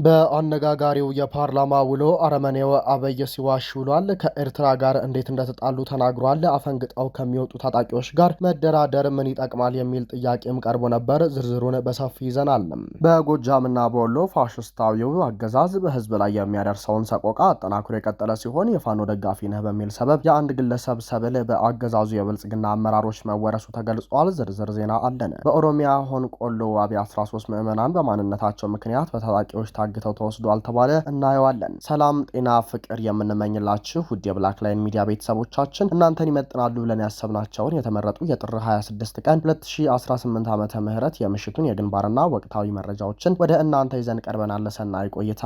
በአነጋጋሪው የፓርላማ ውሎ አረመኔው አብይ ሲዋሽ ውሏል። ከኤርትራ ጋር እንዴት እንደተጣሉ ተናግሯል። አፈንግጠው ከሚወጡ ታጣቂዎች ጋር መደራደር ምን ይጠቅማል የሚል ጥያቄም ቀርቦ ነበር። ዝርዝሩን በሰፊ ይዘናል። በጎጃምና በወሎ ፋሽስታዊው አገዛዝ በህዝብ ላይ የሚያደርሰውን ሰቆቃ አጠናክሮ የቀጠለ ሲሆን የፋኖ ደጋፊ ነህ በሚል ሰበብ የአንድ ግለሰብ ሰብል በአገዛዙ የብልጽግና አመራሮች መወረሱ ተገልጿል። ዝርዝር ዜና አለን። በኦሮሚያ ሆንቆሎ ዋቢ 13 ምዕመናን በማንነታቸው ምክንያት በታጣቂዎች ታግተው ተወስዷል ተባለ። እናየዋለን። ሰላም ጤና ፍቅር የምንመኝላችሁ ውድ የብላክ ላይን ሚዲያ ቤተሰቦቻችን እናንተን ይመጥናሉ ብለን ያሰብናቸውን የተመረጡ የጥር 26 ቀን 2018 ዓመተ ምህረት የምሽቱን የግንባርና ወቅታዊ መረጃዎችን ወደ እናንተ ይዘን ቀርበናል። ሰናይ ቆይታ።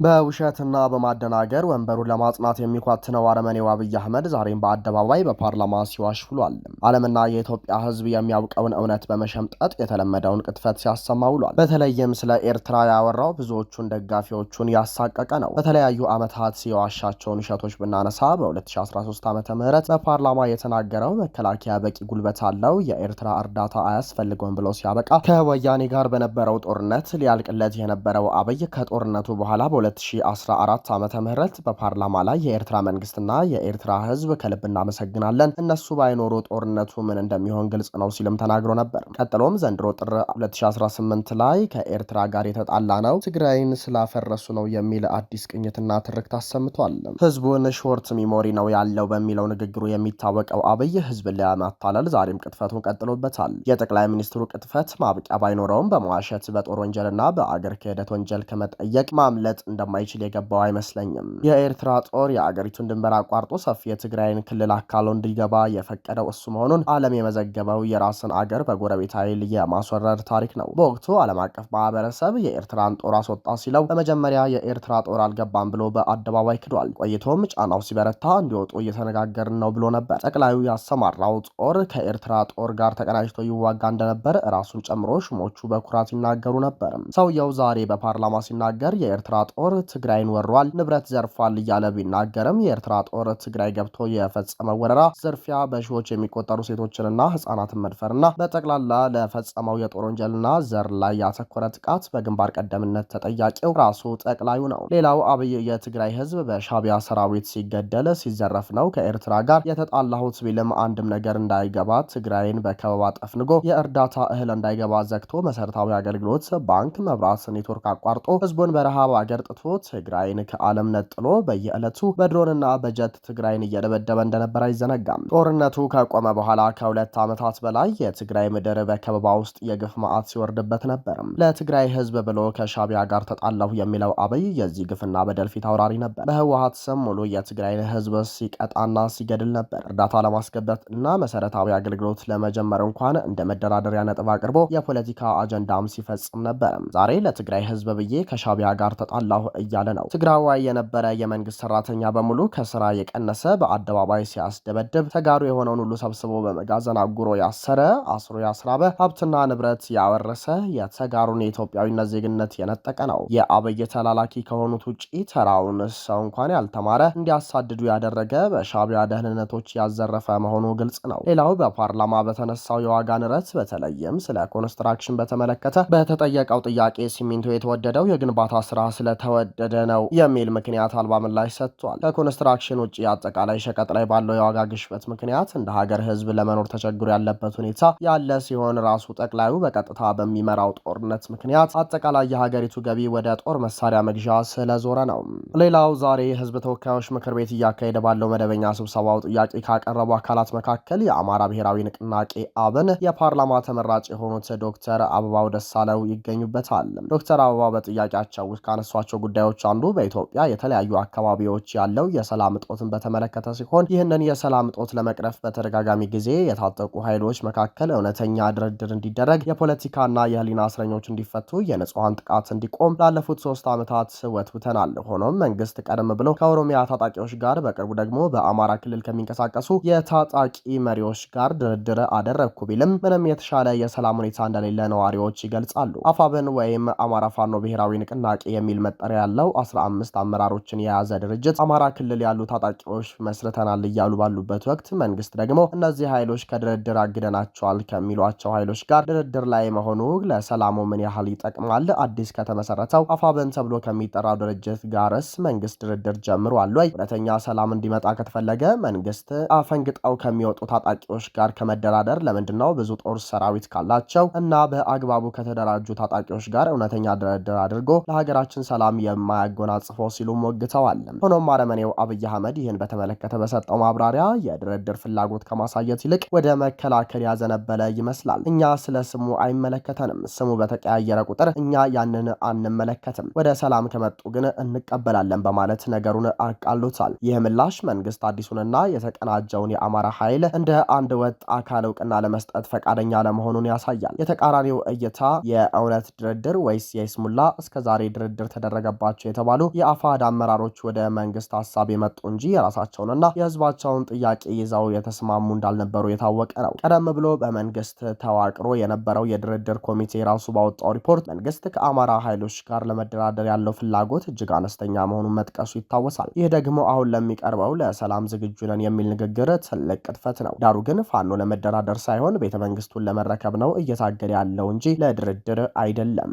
በውሸትና በማደናገር ወንበሩን ለማጽናት የሚኳትነው አረመኔው አብይ አህመድ ዛሬም በአደባባይ በፓርላማ ሲዋሽ ውሏል። ዓለምና የኢትዮጵያ ሕዝብ የሚያውቀውን እውነት በመሸምጠጥ የተለመደውን ቅጥፈት ሲያሰማ ውሏል። በተለይም ስለ ኤርትራ ያወራው ብዙዎቹን ደጋፊዎቹን ያሳቀቀ ነው። በተለያዩ ዓመታት የዋሻቸውን ውሸቶች ብናነሳ በ2013 ዓመተ ምህረት በፓርላማ የተናገረው መከላከያ በቂ ጉልበት አለው፣ የኤርትራ እርዳታ አያስፈልገውም ብሎ ሲያበቃ ከወያኔ ጋር በነበረው ጦርነት ሊያልቅለት የነበረው አብይ ከጦርነቱ በኋላ 2014 ዓመተ ምህረት በፓርላማ ላይ የኤርትራ መንግስትና የኤርትራ ህዝብ ከልብ እናመሰግናለን፣ እነሱ ባይኖሩ ጦርነቱ ምን እንደሚሆን ግልጽ ነው ሲልም ተናግሮ ነበር። ቀጥሎም ዘንድሮ ጥር 2018 ላይ ከኤርትራ ጋር የተጣላ ነው ትግራይን ስላፈረሱ ነው የሚል አዲስ ቅኝትና ትርክት አሰምቷል። ህዝቡን ሾርት ሚሞሪ ነው ያለው በሚለው ንግግሩ የሚታወቀው አብይ ህዝብን ለማታለል ዛሬም ቅጥፈቱን ቀጥሎበታል። የጠቅላይ ሚኒስትሩ ቅጥፈት ማብቂያ ባይኖረውም በመዋሸት በጦር ወንጀልና በአገር ክህደት ወንጀል ከመጠየቅ ማምለጥ እንደማይችል የገባው አይመስለኝም። የኤርትራ ጦር የአገሪቱን ድንበር አቋርጦ ሰፊ የትግራይን ክልል አካሎ እንዲገባ የፈቀደው እሱ መሆኑን ዓለም የመዘገበው የራስን አገር በጎረቤት ኃይል የማስወረር ታሪክ ነው። በወቅቱ ዓለም አቀፍ ማህበረሰብ የኤርትራን ጦር አስወጣ ሲለው በመጀመሪያ የኤርትራ ጦር አልገባም ብሎ በአደባባይ ክዷል። ቆይቶም ጫናው ሲበረታ እንዲወጡ እየተነጋገርን ነው ብሎ ነበር። ጠቅላዩ ያሰማራው ጦር ከኤርትራ ጦር ጋር ተቀናጅቶ ይዋጋ እንደነበር ራሱን ጨምሮ ሹሞቹ በኩራት ይናገሩ ነበር። ሰውየው ዛሬ በፓርላማ ሲናገር የኤርትራ ጦር ትግራይን ወሯል፣ ንብረት ዘርፏል እያለ ቢናገርም የኤርትራ ጦር ትግራይ ገብቶ የፈጸመው ወረራ፣ ዝርፊያ፣ በሺዎች የሚቆጠሩ ሴቶችንና ህጻናትን መድፈርና በጠቅላላ ለፈጸመው የጦር ወንጀልና ዘር ላይ ያተኮረ ጥቃት በግንባር ቀደምነት ተጠያቂው ራሱ ጠቅላዩ ነው። ሌላው አብይ የትግራይ ህዝብ በሻቢያ ሰራዊት ሲገደል ሲዘረፍ ነው ከኤርትራ ጋር የተጣላሁት ቢልም አንድም ነገር እንዳይገባ ትግራይን በከበባ ጠፍንጎ የእርዳታ እህል እንዳይገባ ዘግቶ መሰረታዊ አገልግሎት ባንክ፣ መብራት፣ ኔትወርክ አቋርጦ ህዝቡን በረሃብ አገር ጥቶ ትግራይን ከዓለም ነጥሎ በየዕለቱ በድሮንና በጀት ትግራይን እየደበደበ እንደነበር አይዘነጋም። ጦርነቱ ከቆመ በኋላ ከ2 ዓመታት በላይ የትግራይ ምድር በከበባ ውስጥ የግፍ መዓት ሲወርድበት ነበር። ለትግራይ ህዝብ ብሎ ከሻቢያ ጋር ተጣላሁ የሚለው አብይ የዚህ ግፍና በደል ፊት አውራሪ ነበር። በህወሓት ስም ሙሉ የትግራይን ህዝብ ሲቀጣና ሲገድል ነበር። እርዳታ ለማስገባት እና መሰረታዊ አገልግሎት ለመጀመር እንኳን እንደ መደራደሪያ ነጥብ አቅርቦ የፖለቲካ አጀንዳም ሲፈጽም ነበር። ዛሬ ለትግራይ ህዝብ ብዬ ከሻቢያ ጋር ተጣላሁ እያለ ነው። ትግራዋይ የነበረ የመንግስት ሰራተኛ በሙሉ ከስራ የቀነሰ በአደባባይ ሲያስደበድብ ተጋሩ የሆነውን ሁሉ ሰብስቦ በመጋዘን አጉሮ ያሰረ፣ አስሮ ያስራበ፣ ሀብትና ንብረት ያወረሰ የተጋሩን የኢትዮጵያዊነት ዜግነት የነጠቀ ነው። የአብይ ተላላኪ ከሆኑት ውጪ ተራውን ሰው እንኳን ያልተማረ እንዲያሳድዱ ያደረገ በሻቢያ ደህንነቶች ያዘረፈ መሆኑ ግልጽ ነው። ሌላው በፓርላማ በተነሳው የዋጋ ንረት በተለይም ስለ ኮንስትራክሽን በተመለከተ በተጠየቀው ጥያቄ ሲሚንቶ የተወደደው የግንባታ ስራ ስለተወደደ ነው የሚል ምክንያት አልባ ምላሽ ሰጥቷል። ከኮንስትራክሽን ውጪ አጠቃላይ ሸቀጥ ላይ ባለው የዋጋ ግሽበት ምክንያት እንደ ሀገር ህዝብ ለመኖር ተቸግሮ ያለበት ሁኔታ ያለ ሲሆን ራሱ ጠቅላዩ በቀጥታ በሚመራው ጦርነት ምክንያት አጠቃላይ የሀገሪቱ ገቢ ወደ ጦር መሳሪያ መግዣ ስለዞረ ነው። ሌላው ዛሬ የህዝብ ተወካዮች ምክር ቤት እያካሄደ ባለው መደበኛ ስብሰባው ጥያቄ ካቀረቡ አካላት መካከል የአማራ ብሔራዊ ንቅናቄ አብን የፓርላማ ተመራጭ የሆኑት ዶክተር አበባው ደሳለው ይገኙበታል። ዶክተር አበባው በጥያቄያቸው ውስጥ ካነሷቸው ጉዳዮች አንዱ በኢትዮጵያ የተለያዩ አካባቢዎች ያለው የሰላም እጦትን በተመለከተ ሲሆን ይህንን የሰላም እጦት ለመቅረፍ በተደጋጋሚ ጊዜ የታጠቁ ኃይሎች መካከል እውነተኛ ድርድር እንዲደረግ፣ የፖለቲካና የህሊና እስረኞች እንዲፈቱ፣ የንጹሃን ጥቃት እንዲቆም ላለፉት 3 ዓመታት ወትውተናል። ሆኖም መንግስት ቀደም ብሎ ከኦሮሚያ ታጣቂዎች ጋር በቅርቡ ደግሞ በአማራ ክልል ከሚንቀሳቀሱ የታጣቂ መሪዎች ጋር ድርድር አደረግኩ ቢልም ምንም የተሻለ የሰላም ሁኔታ እንደሌለ ነዋሪዎች ይገልጻሉ። አፋብን ወይም አማራ ፋኖ ብሔራዊ ንቅናቄ የሚል መጠሪያ መጠሪያ ያለው 15 አመራሮችን የያዘ ድርጅት አማራ ክልል ያሉ ታጣቂዎች መስርተናል እያሉ ባሉበት ወቅት መንግስት ደግሞ እነዚህ ኃይሎች ከድርድር አግደናቸዋል ከሚሏቸው ኃይሎች ጋር ድርድር ላይ መሆኑ ለሰላሙ ምን ያህል ይጠቅማል? አዲስ ከተመሰረተው አፋብን ተብሎ ከሚጠራው ድርጅት ጋርስ መንግስት ድርድር ጀምሯል ወይ? እውነተኛ ሰላም እንዲመጣ ከተፈለገ መንግስት አፈንግጠው ከሚወጡ ታጣቂዎች ጋር ከመደራደር ለምንድነው ብዙ ጦር ሰራዊት ካላቸው እና በአግባቡ ከተደራጁ ታጣቂዎች ጋር እውነተኛ ድርድር አድርጎ ለሀገራችን ሰላም የማያጎናጽፈው ሲሉ ሞግተዋል። ሆኖም አረመኔው አብይ አህመድ ይህን በተመለከተ በሰጠው ማብራሪያ የድርድር ፍላጎት ከማሳየት ይልቅ ወደ መከላከል ያዘነበለ ይመስላል። እኛ ስለ ስሙ አይመለከተንም። ስሙ በተቀያየረ ቁጥር እኛ ያንን አንመለከትም። ወደ ሰላም ከመጡ ግን እንቀበላለን በማለት ነገሩን አቃሎታል። ይህ ምላሽ መንግስት አዲሱንና የተቀናጀውን የአማራ ኃይል እንደ አንድ ወጥ አካል እውቅና ለመስጠት ፈቃደኛ ለመሆኑን ያሳያል። የተቃራኒው እይታ የእውነት ድርድር ወይስ የይስሙላ? እስከዛሬ ድርድር ተደረገባቸው የተባሉ የአፋድ አመራሮች ወደ መንግስት ሀሳብ የመጡ እንጂ የራሳቸውንና የህዝባቸውን ጥያቄ ይዘው የተስማሙ እንዳልነበሩ የታወቀ ነው። ቀደም ብሎ በመንግስት ተዋቅሮ የነበረው የድርድር ኮሚቴ ራሱ ባወጣው ሪፖርት መንግስት ከአማራ ኃይሎች ጋር ለመደራደር ያለው ፍላጎት እጅግ አነስተኛ መሆኑን መጥቀሱ ይታወሳል። ይህ ደግሞ አሁን ለሚቀርበው ለሰላም ዝግጁ ነን የሚል ንግግር ትልቅ ቅጥፈት ነው። ዳሩ ግን ፋኖ ለመደራደር ሳይሆን ቤተ መንግስቱን ለመረከብ ነው እየታገለ ያለው እንጂ ለድርድር አይደለም።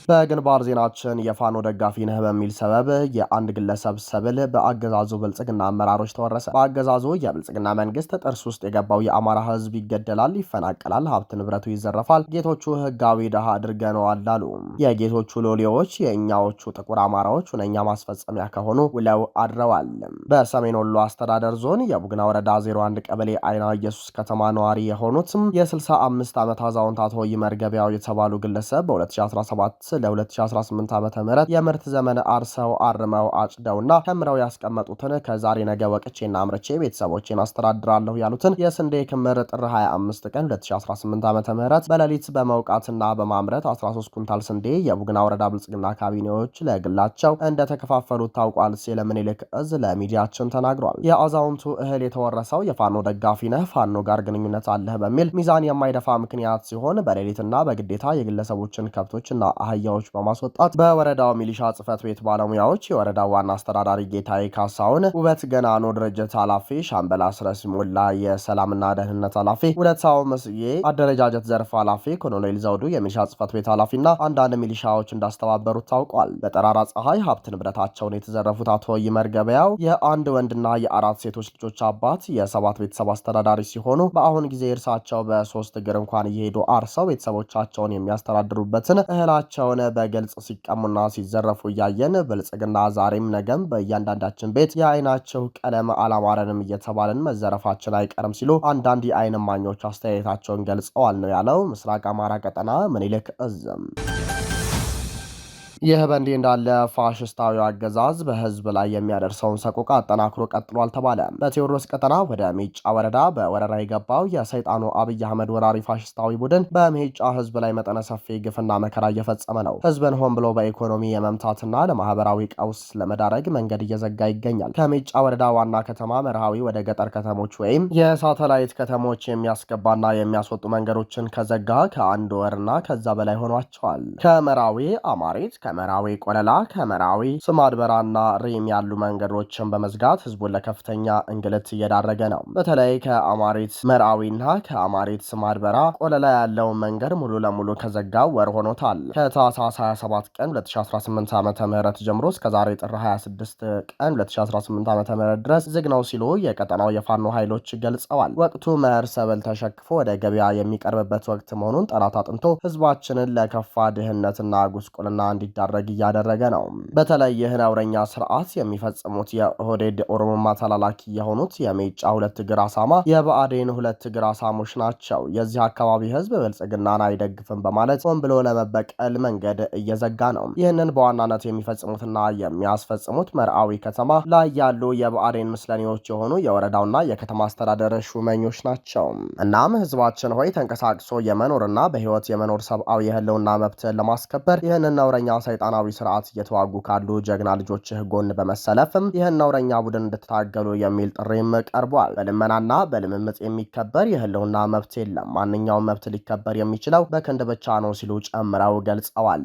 በግንባር ዜናችን የፋኖ ደጋፊ ነህ በሚል ሰበብ የአንድ ግለሰብ ሰብል በአገዛዙ ብልጽግና አመራሮች ተወረሰ። በአገዛዙ የብልጽግና መንግስት ጥርስ ውስጥ የገባው የአማራ ህዝብ ይገደላል፣ ይፈናቀላል፣ ሀብት ንብረቱ ይዘረፋል፣ ጌቶቹ ህጋዊ ድሃ አድርገነዋል አሉ። የጌቶቹ ሎሌዎች የእኛዎቹ ጥቁር አማራዎች ሁነኛ ማስፈጸሚያ ከሆኑ ውለው አድረዋል። በሰሜን ወሎ አስተዳደር ዞን የቡግና ወረዳ 01 ቀበሌ አይና ኢየሱስ ከተማ ነዋሪ የሆኑትም የ65 ዓመት አዛውንት አቶ ይመር ገበያው የተባሉ ግለሰብ በ2017 ለ2018 ዓመተ ምህረት የምርት ዘመን አርሰው አርመው አጭደውና ከምረው ያስቀመጡትን ከዛሬ ነገ ወቅቼና አምርቼ ቤተሰቦቼን አስተዳድራለሁ ያሉትን የስንዴ ክምር ጥር 25 ቀን 2018 ዓመተ ምህረት በሌሊት በመውቃትና በማምረት 13 ኩንታል ስንዴ የቡግና ወረዳ ብልጽግና ካቢኔዎች ለግላቸው እንደተከፋፈሉት ታውቋል ሲል ምኒልክ እዝ ለሚዲያችን ተናግሯል። የአዛውንቱ እህል የተወረሰው የፋኖ ደጋፊ ነህ፣ ፋኖ ጋር ግንኙነት አለህ በሚል ሚዛን የማይደፋ ምክንያት ሲሆን በሌሊትና በግዴታ የግለሰቦችን ከብቶችና አህያዎች በማስወጣት በወረዳው ሚሊሻ ጽህፈት ቤት ባለሙያዎች፣ የወረዳው ዋና አስተዳዳሪ ጌታዬ ካሳውን፣ ውበት ገናኖ ድርጅት ኃላፊ ሻምበል አስረስ ሞላ፣ የሰላምና ደህንነት ኃላፊ ውለታው መስዬ፣ አደረጃጀት ዘርፍ ኃላፊ ኮሎኔል ዘውዱ፣ የሚሊሻ ጽህፈት ቤት ኃላፊና አንዳንድ ሚሊሻዎች እንዳስተባበሩት ታውቋል። በጠራራ ፀሐይ ሀብት ንብረታቸውን የተዘረፉት አቶ ይመር ገበያው የአንድ ወንድና የአራት ሴቶች ልጆች አባት፣ የ7 ቤተሰብ አስተዳዳሪ ሲሆኑ በአሁን ጊዜ እርሳቸው በ3 እግር እንኳን እየሄዱ አርሰው ቤተሰቦቻቸውን የሚያስተዳድሩበትን እህላቸውን በግልጽ ሲቀሙና ሲዘረፉ እያየን ብልጽግና ዛሬም ነገም በእያንዳንዳችን ቤት የአይናቸው ቀለም አላማረንም እየተባልን መዘረፋችን አይቀርም ሲሉ አንዳንድ የአይን እማኞች አስተያየታቸውን ገልጸዋል ነው ያለው ምስራቅ አማራ ቀጠና ምኒልክ እዝም። ይህ በእንዲህ እንዳለ ፋሽስታዊ አገዛዝ በህዝብ ላይ የሚያደርሰውን ሰቆቃ አጠናክሮ ቀጥሏል ተባለ። በቴዎድሮስ ቀጠና ወደ ሜጫ ወረዳ በወረራ የገባው የሰይጣኑ አብይ አህመድ ወራሪ ፋሽስታዊ ቡድን በሜጫ ህዝብ ላይ መጠነ ሰፊ ግፍና መከራ እየፈጸመ ነው። ህዝብን ሆን ብሎ በኢኮኖሚ የመምታትና ለማህበራዊ ቀውስ ለመዳረግ መንገድ እየዘጋ ይገኛል። ከሜጫ ወረዳ ዋና ከተማ መርሃዊ ወደ ገጠር ከተሞች ወይም የሳተላይት ከተሞች የሚያስገባና የሚያስወጡ መንገዶችን ከዘጋ ከአንድ ወርና ከዛ በላይ ሆኗቸዋል። ከመራዊ አማሬት፣ ከመራዊ ቆለላ፣ ከመራዊ ስማድበራና ሪም ያሉ መንገዶችን በመዝጋት ህዝቡን ለከፍተኛ እንግልት እየዳረገ ነው። በተለይ ከአማሬት መራዊና ከአማሬት ስማድበራ ቆለላ ያለውን መንገድ ሙሉ ለሙሉ ከዘጋው ወር ሆኖታል። ከታህሳስ 27 ቀን 2018 ዓመተ ምህረት ጀምሮ እስከ ዛሬ ጥር 26 ቀን 2018 ዓመተ ምህረት ድረስ ዝግ ነው ሲሉ የቀጠናው የፋኖ ኃይሎች ገልጸዋል። ወቅቱ መኸር ሰብል ተሸክፎ ወደ ገበያ የሚቀርብበት ወቅት መሆኑን ጠላት አጥንቶ ህዝባችንን ለከፋ ድህነትና ጉስቁልና እንዲዳረግ እያደረገ ነው። በተለይ ይህ ነውረኛ ስርዓት የሚፈጽሙት የኦህዴድ ኦሮሞማ ተላላኪ የሆኑት የሜጫ 2 እግር አሳማ፣ የብአዴን 2 እግር አሳሞች ናቸው። የዚህ አካባቢ ህዝብ ብልጽግናን አይደግፍም በማለት ሆን ብሎ ለመበቀል መንገድ እየዘጋ ነው። ይህንን በዋናነት የሚፈጽሙትና የሚያስፈጽሙት መርአዊ ከተማ ላይ ያሉ የብአዴን ምስለኔዎች የሆኑ የወረዳውና የከተማ አስተዳደር ሹመኞች ናቸው። እናም ህዝባችን ሆይ ተንቀሳቅሶ የመኖርና በህይወት የመኖር ሰብአዊ የህልውና መብትን ለማስከበር ይህንን ነውረኛ ሰይጣናዊ ስርዓት እየተዋጉ ካሉ ጀግና ልጆችህ ጎን በመሰለፍም ይህን ነውረኛ ቡድን እንድትታገሉ የሚል ጥሪም ቀርቧል። በልመናና በልምምጥ የሚከበር የህልውና መብት የለም። ማንኛውም መብት ሊከበር የሚችለው በክንድ ብቻ ነው ሲሉ ጨምረው ገልጸዋል።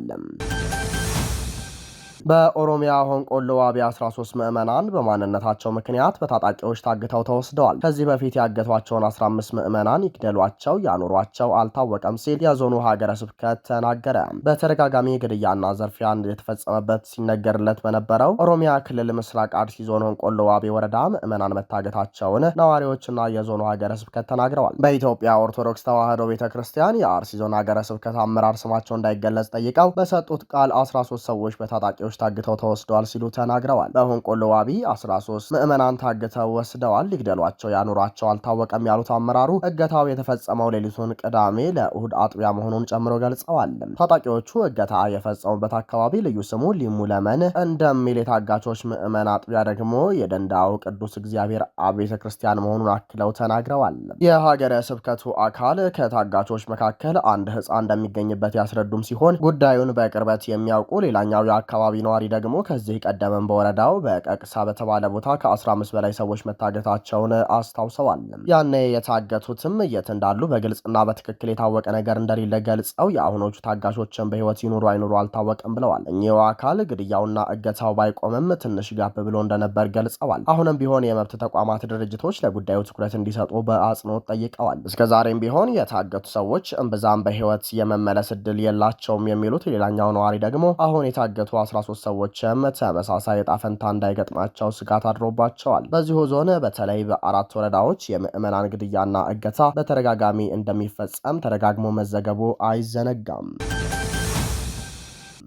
በኦሮሚያ ሆንቆሎ ዋቢ 13 ምዕመናን በማንነታቸው ምክንያት በታጣቂዎች ታግተው ተወስደዋል። ከዚህ በፊት ያገቷቸውን 15 ምዕመናን ይግደሏቸው ያኑሯቸው አልታወቀም ሲል የዞኑ ሀገረ ስብከት ተናገረ። በተደጋጋሚ ግድያና ዘርፊያ የተፈጸመበት ሲነገርለት በነበረው ኦሮሚያ ክልል ምስራቅ አርሲ ዞን ሆንቆሎ ዋቢ ወረዳ ምዕመናን መታገታቸውን ነዋሪዎችና የዞኑ ሀገረ ስብከት ተናግረዋል። በኢትዮጵያ ኦርቶዶክስ ተዋሕዶ ቤተክርስቲያን የአርሲ ዞን ሀገረ ስብከት አመራር ስማቸው እንዳይገለጽ ጠይቀው በሰጡት ቃል 13 ሰዎች በታጣቂዎች ታግተው ተወስደዋል ሲሉ ተናግረዋል። በሆንቆሎ ዋቢ 13 ምዕመናን ታግተው ወስደዋል፣ ሊግደሏቸው ያኑሯቸው አልታወቀም ያሉት አመራሩ እገታው የተፈጸመው ሌሊቱን ቅዳሜ ለእሁድ አጥቢያ መሆኑን ጨምሮ ገልጸዋል። ታጣቂዎቹ እገታ የፈጸሙበት አካባቢ ልዩ ስሙ ሊሙ ለመን እንደሚል የታጋቾች ምዕመን አጥቢያ ደግሞ የደንዳው ቅዱስ እግዚአብሔር አብ ቤተ ክርስቲያን መሆኑን አክለው ተናግረዋል። የሀገረ ስብከቱ አካል ከታጋቾች መካከል አንድ ሕፃን እንደሚገኝበት ያስረዱም ሲሆን ጉዳዩን በቅርበት የሚያውቁ ሌላኛው የአካባቢ ነዋሪ ደግሞ ከዚህ ቀደምም በወረዳው በቀቅሳ በተባለ ቦታ ከ15 በላይ ሰዎች መታገታቸውን አስታውሰዋል። ያኔ የታገቱትም የት እንዳሉ በግልጽና በትክክል የታወቀ ነገር እንደሌለ ገልጸው የአሁኖቹ ታጋሾችን በሕይወት ይኑሩ አይኑሩ አልታወቀም ብለዋል። እኚሁ አካል ግድያውና እገታው ባይቆምም ትንሽ ጋብ ብሎ እንደነበር ገልጸዋል። አሁንም ቢሆን የመብት ተቋማት ድርጅቶች ለጉዳዩ ትኩረት እንዲሰጡ በአጽንኦት ጠይቀዋል። እስከዛሬም ቢሆን የታገቱ ሰዎች እምብዛም በሕይወት የመመለስ እድል የላቸውም የሚሉት ሌላኛው ነዋሪ ደግሞ አሁን የታገቱ 13 ሰዎችም ተመሳሳይ ዕጣ ፈንታ እንዳይገጥማቸው ስጋት አድሮባቸዋል። በዚሁ ዞን በተለይ በአራት ወረዳዎች የምዕመናን ግድያና እገታ በተደጋጋሚ እንደሚፈጸም ተደጋግሞ መዘገቡ አይዘነጋም።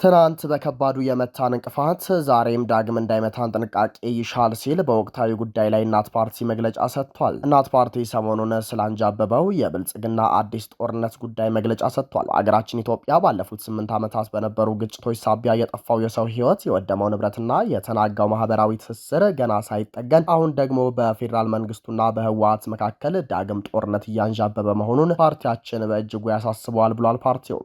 ትናንት በከባዱ የመታን እንቅፋት ዛሬም ዳግም እንዳይመታን ጥንቃቄ ይሻል ሲል በወቅታዊ ጉዳይ ላይ እናት ፓርቲ መግለጫ ሰጥቷል። እናት ፓርቲ ሰሞኑን ስላንጃበበው የብልጽግና አዲስ ጦርነት ጉዳይ መግለጫ ሰጥቷል። አገራችን ኢትዮጵያ ባለፉት 8 ዓመታት በነበሩ ግጭቶች ሳቢያ የጠፋው የሰው ሕይወት፣ የወደመው ንብረትና የተናጋው ማህበራዊ ትስስር ገና ሳይጠገን አሁን ደግሞ በፌዴራል መንግስቱና በህወሓት መካከል ዳግም ጦርነት እያንዣበበ መሆኑን ፓርቲያችን በእጅጉ ያሳስበዋል ብሏል።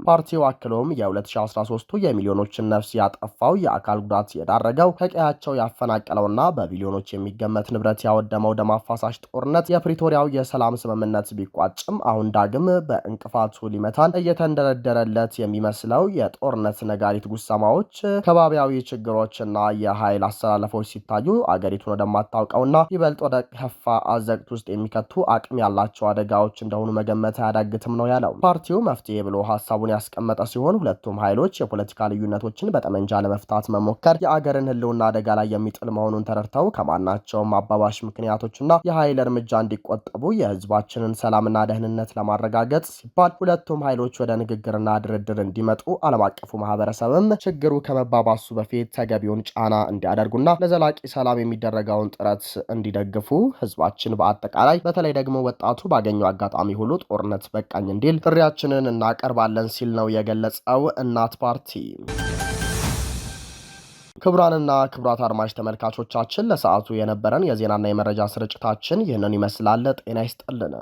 ፓርቲው አክሎም የ2013 ሚሊዮኖችን ነፍስ ያጠፋው የአካል ጉዳት የዳረገው ከቀያቸው ያፈናቀለውና በቢሊዮኖች የሚገመት ንብረት ያወደመው ደም አፋሳሽ ጦርነት የፕሪቶሪያው የሰላም ስምምነት ቢቋጭም አሁን ዳግም በእንቅፋቱ ሊመታን እየተንደረደረለት የሚመስለው የጦርነት ነጋሪት ጉሰማዎች፣ ከባቢያዊ ችግሮችና የኃይል አስተላለፎች ሲታዩ አገሪቱን ወደማታውቀውና ይበልጥ ወደ ከፋ አዘቅት ውስጥ የሚከቱ አቅም ያላቸው አደጋዎች እንደሆኑ መገመት አያዳግትም ነው ያለው። ፓርቲው መፍትሄ ብሎ ሀሳቡን ያስቀመጠ ሲሆን ሁለቱም ኃይሎች የፖለቲካ ልዩነቶችን በጠመንጃ ለመፍታት መሞከር የአገርን ሕልውና አደጋ ላይ የሚጥል መሆኑን ተረድተው ከማናቸውም አባባሽ ምክንያቶችና የኃይል እርምጃ እንዲቆጠቡ የህዝባችንን ሰላምና ደህንነት ለማረጋገጥ ሲባል ሁለቱም ኃይሎች ወደ ንግግርና ድርድር እንዲመጡ ዓለም አቀፉ ማህበረሰብም ችግሩ ከመባባሱ በፊት ተገቢውን ጫና እንዲያደርጉና ለዘላቂ ሰላም የሚደረገውን ጥረት እንዲደግፉ ህዝባችን በአጠቃላይ በተለይ ደግሞ ወጣቱ ባገኘው አጋጣሚ ሁሉ ጦርነት በቃኝ እንዲል ጥሪያችንን እናቀርባለን ሲል ነው የገለጸው እናት ፓርቲ። ክቡራንና ክቡራት አድማጭ ተመልካቾቻችን ለሰዓቱ የነበረን የዜናና የመረጃ ስርጭታችን ይህንን ይመስላል። ጤና ይስጥልን።